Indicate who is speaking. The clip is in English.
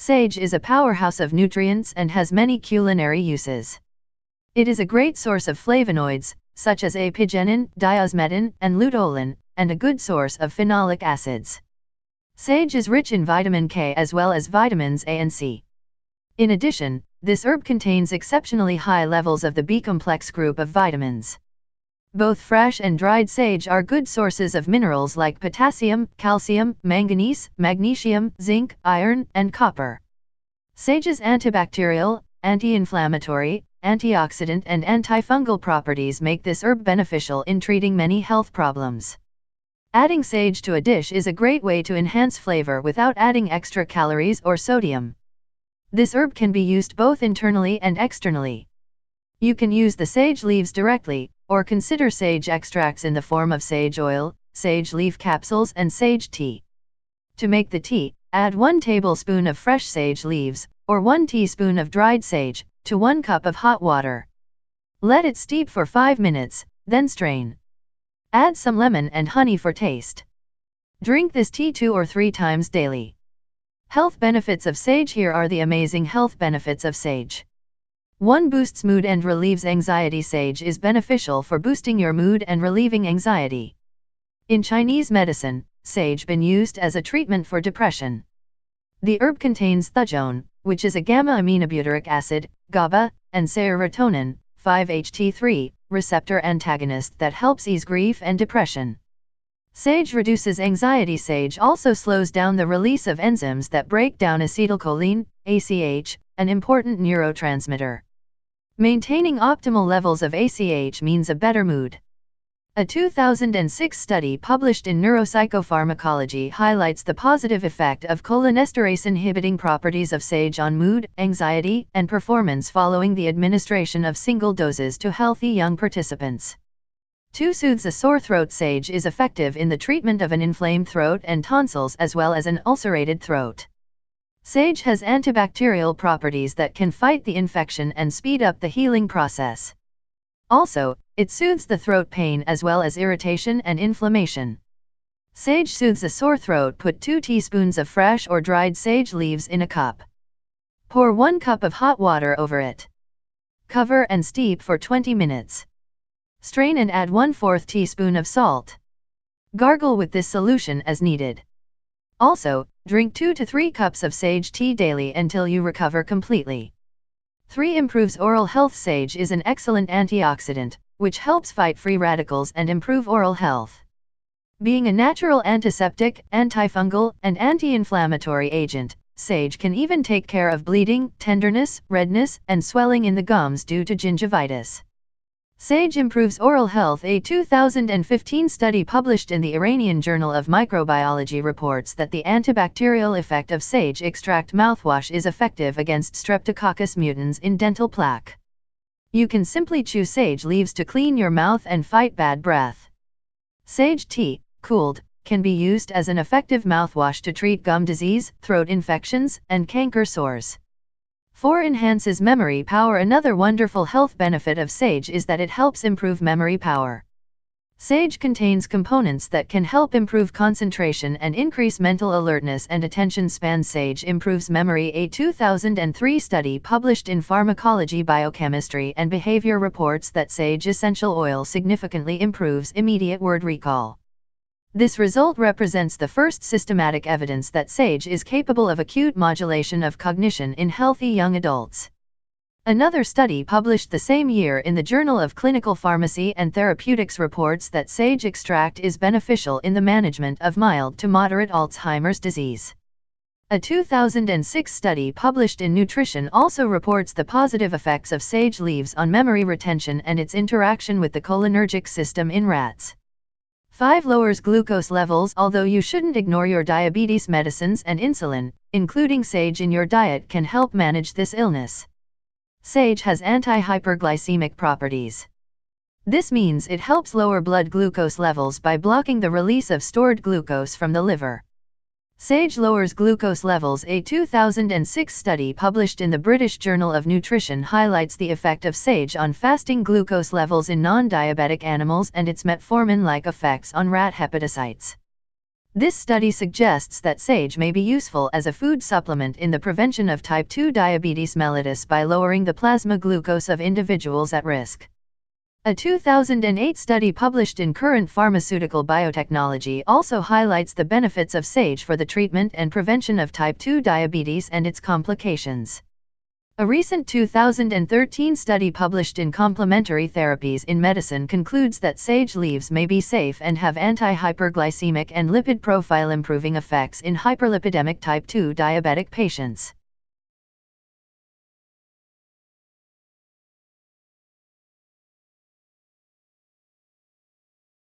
Speaker 1: Sage is a powerhouse of nutrients and has many culinary uses. It is a great source of flavonoids, such as apigenin, diosmetin, and luteolin, and a good source of phenolic acids. Sage is rich in vitamin K as well as vitamins A and C. In addition, this herb contains exceptionally high levels of the B-complex group of vitamins. Both fresh and dried sage are good sources of minerals like potassium, calcium, manganese, magnesium, zinc, iron, and copper. Sage's antibacterial, anti-inflammatory, antioxidant and antifungal properties make this herb beneficial in treating many health problems. Adding sage to a dish is a great way to enhance flavor without adding extra calories or sodium. This herb can be used both internally and externally. You can use the sage leaves directly, or consider sage extracts in the form of sage oil, sage leaf capsules and sage tea. To make the tea, add 1 tablespoon of fresh sage leaves, or 1 teaspoon of dried sage, to 1 cup of hot water. Let it steep for 5 minutes, then strain. Add some lemon and honey for taste. Drink this tea 2 or 3 times daily. Health benefits of sage. Here are the amazing health benefits of sage. 1. Boosts mood and relieves anxiety. Sage is beneficial for boosting your mood and relieving anxiety. In Chinese medicine, sage been used as a treatment for depression. The herb contains thujone, which is a gamma-aminobutyric acid, GABA, and serotonin, 5-HT3, receptor antagonist that helps ease grief and depression. Sage reduces anxiety. Sage also slows down the release of enzymes that break down acetylcholine, ACH, an important neurotransmitter. Maintaining optimal levels of ACH means a better mood. A 2006 study published in Neuropsychopharmacology highlights the positive effect of cholinesterase-inhibiting properties of sage on mood, anxiety, and performance following the administration of single doses to healthy young participants. 2. Soothes a sore throat. Sage is effective in the treatment of an inflamed throat and tonsils as well as an ulcerated throat. Sage has antibacterial properties that can fight the infection and speed up the healing process. Also, it soothes the throat pain as well as irritation and inflammation. Sage soothes a sore throat. Put 2 teaspoons of fresh or dried sage leaves in a cup. Pour 1 cup of hot water over it. Cover and steep for 20 minutes. Strain and add 1/4 teaspoon of salt. Gargle with this solution as needed. Also, drink 2 to 3 cups of sage tea daily until you recover completely. 3. Improves oral health. Sage is an excellent antioxidant, which helps fight free radicals and improve oral health. Being a natural antiseptic, antifungal, and anti-inflammatory agent, sage can even take care of bleeding, tenderness, redness, and swelling in the gums due to gingivitis. Sage improves oral health. A 2015 study published in the Iranian Journal of Microbiology reports that the antibacterial effect of sage extract mouthwash is effective against Streptococcus mutans in dental plaque. You can simply chew sage leaves to clean your mouth and fight bad breath. Sage tea, cooled, can be used as an effective mouthwash to treat gum disease, throat infections, and canker sores. 4. Enhances memory power. Another wonderful health benefit of sage is that it helps improve memory power. Sage contains components that can help improve concentration and increase mental alertness and attention span. Sage improves memory. A 2003 study published in Pharmacology, Biochemistry and Behavior reports that sage essential oil significantly improves immediate word recall. This result represents the first systematic evidence that sage is capable of acute modulation of cognition in healthy young adults. Another study published the same year in the Journal of Clinical Pharmacy and Therapeutics reports that sage extract is beneficial in the management of mild to moderate Alzheimer's disease. A 2006 study published in Nutrition also reports the positive effects of sage leaves on memory retention and its interaction with the cholinergic system in rats. 5. Lowers glucose levels. Although you shouldn't ignore your diabetes medicines and insulin, including sage in your diet can help manage this illness. Sage has anti-hyperglycemic properties. This means it helps lower blood glucose levels by blocking the release of stored glucose from the liver. Sage lowers glucose levels. A 2006 study published in the British Journal of Nutrition highlights the effect of sage on fasting glucose levels in non-diabetic animals and its metformin-like effects on rat hepatocytes. This study suggests that sage may be useful as a food supplement in the prevention of type 2 diabetes mellitus by lowering the plasma glucose of individuals at risk. A 2008 study published in Current Pharmaceutical Biotechnology also highlights the benefits of sage for the treatment and prevention of type 2 diabetes and its complications. A recent 2013 study published in Complementary Therapies in Medicine concludes that sage leaves may be safe and have anti-hyperglycemic and lipid profile improving effects in hyperlipidemic type 2 diabetic patients.